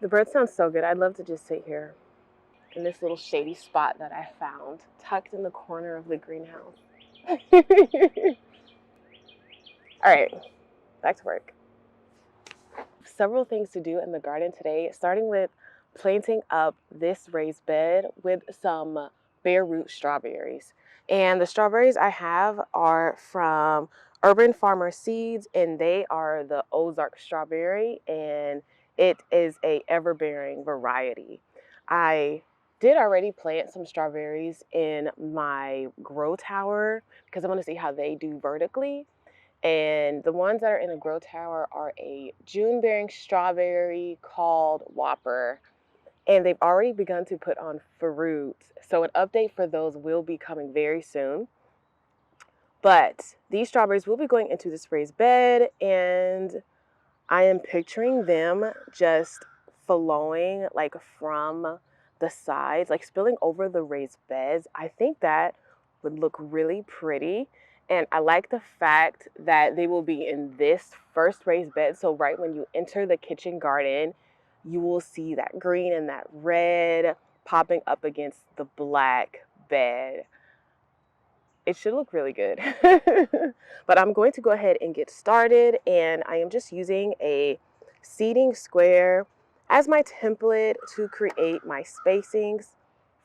The bird sounds so good. I'd love to just sit here in this little shady spot that I found, tucked in the corner of the greenhouse. All right, back to work. Several things to do in the garden today, starting with planting up this raised bed with some bare root strawberries. And the strawberries I have are from Urban Farmer Seeds, and they are the Ozark strawberry, and it is a ever-bearing variety. I did already plant some strawberries in my grow tower because I want to see how they do vertically. And the ones that are in the grow tower are a June-bearing strawberry called Whopper. And they've already begun to put on fruit. So an update for those will be coming very soon. But these strawberries will be going into this raised bed, and I am picturing them just flowing like from the sides, like spilling over the raised beds. I think that would look really pretty. And I like the fact that they will be in this first raised bed. So right when you enter the kitchen garden, you will see that green and that red popping up against the black bed. It should look really good. But I'm going to go ahead and get started, and I am just using a seeding square as my template to create my spacings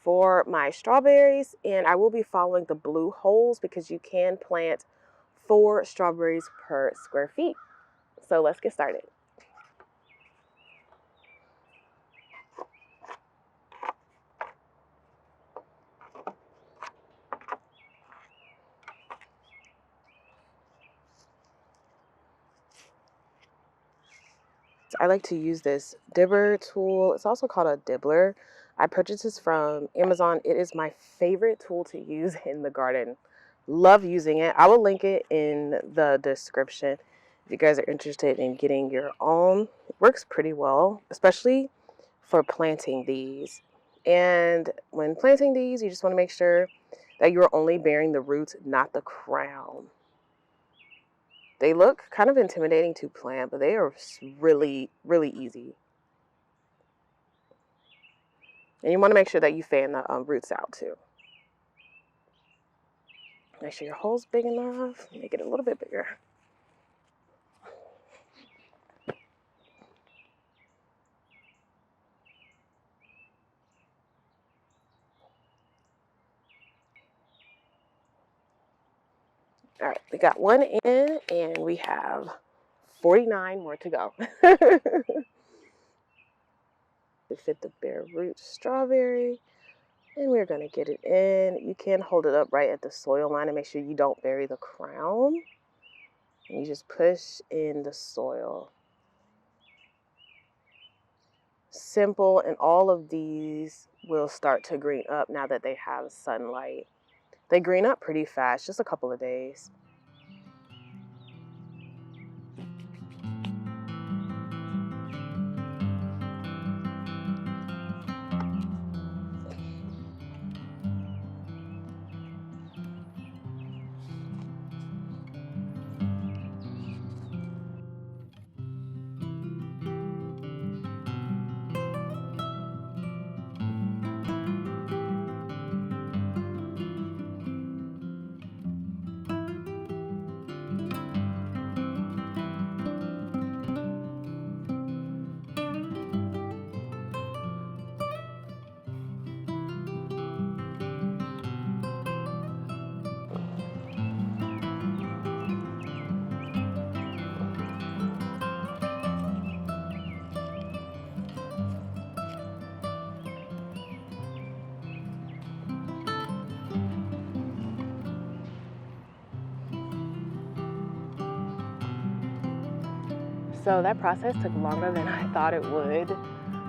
for my strawberries, and I will be following the blue holes because you can plant 4 strawberries per square feet. So let's get started. I like to use this Dibber tool. It's also called a Dibbler. I purchased this from Amazon. It is my favorite tool to use in the garden. Love using it. I will link it in the description if you guys are interested in getting your own. It works pretty well, especially for planting these. And when planting these, you just want to make sure that you're only bearing the roots, not the crown. They look kind of intimidating to plant, but they are really, really easy. And you want to make sure that you fan the roots out too. Make sure your hole's big enough. Make it a little bit bigger. All right, we got one in, and we have 49 more to go. To fit the bare root strawberry, and we're going to get it in. You can hold it up right at the soil line and make sure you don't bury the crown. And you just push in the soil. Simple, and all of these will start to green up now that they have sunlight. They green up pretty fast, just a couple of days. So that process took longer than I thought it would.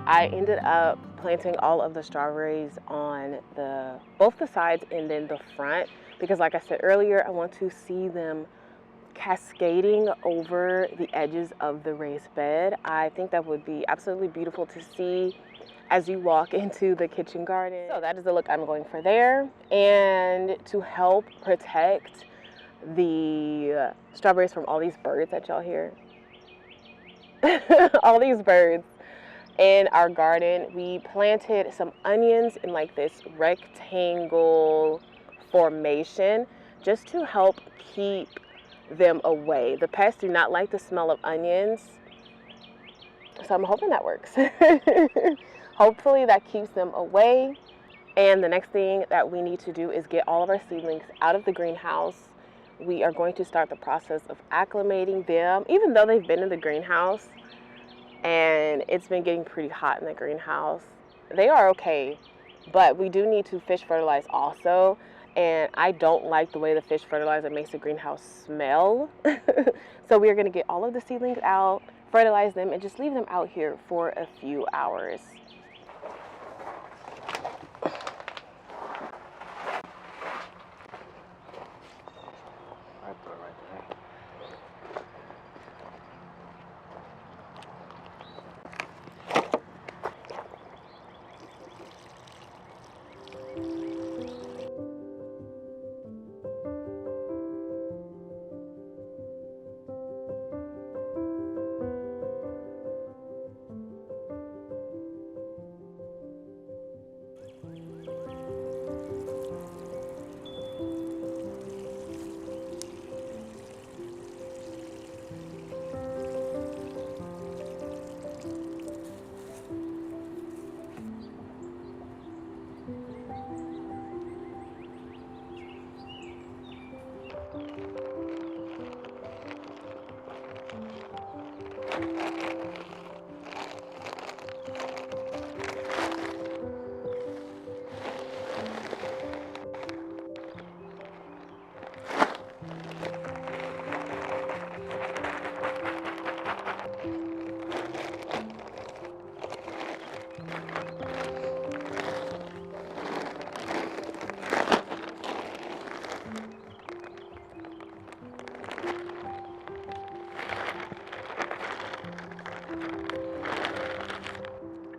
I ended up planting all of the strawberries on both the sides and then the front because, like I said earlier, I want to see them cascading over the edges of the raised bed. I think that would be absolutely beautiful to see as you walk into the kitchen garden. So that is the look I'm going for there. And to help protect the strawberries from all these birds that y'all hear, all these birds, in our garden. We planted some onions in like this rectangle formation just to help keep them away. The pests do not like the smell of onions, so I'm hoping that works. Hopefully that keeps them away. And the next thing that we need to do is get all of our seedlings out of the greenhouse. We are going to start the process of acclimating them, even though they've been in the greenhouse and it's been getting pretty hot in the greenhouse. They are okay, but we do need to fish fertilize also. And I don't like the way the fish fertilizer makes the greenhouse smell. So we are going to get all of the seedlings out, fertilize them, and just leave them out here for a few hours.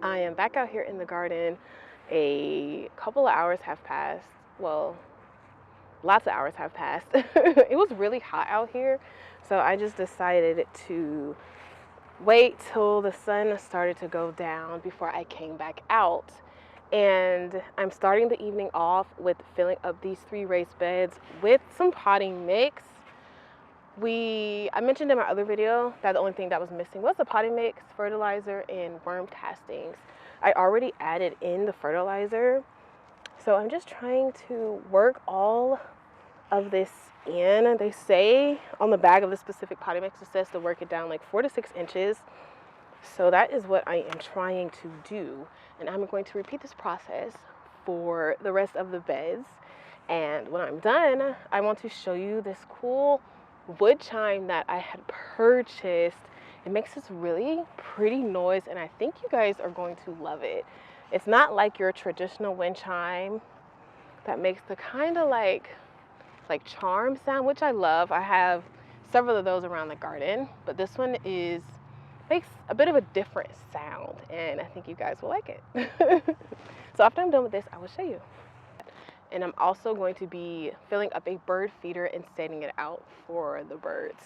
I am back out here in the garden. A couple of hours have passed. Well, lots of hours have passed. It was really hot out here, so I just decided to wait till the sun started to go down before I came back out. And I'm starting the evening off with filling up these 3 raised beds with some potting mix. I mentioned in my other video that the only thing that was missing was the potting mix, fertilizer, and worm castings. I already added in the fertilizer, so I'm just trying to work all of this in. They say on the bag of the specific potting mix, it says to work it down like 4 to 6 inches. So that is what I am trying to do, and I'm going to repeat this process for the rest of the beds. And when I'm done, I want to show you this cool wood chime that I had purchased. It makes this really pretty noise, and I think you guys are going to love it. It's not like your traditional wind chime that makes the kind of like charm sound, which I love. I have several of those around the garden, but this one makes a bit of a different sound, and I think you guys will like it. So after I'm done with this, I will show you. And I'm also going to be filling up a bird feeder and setting it out for the birds.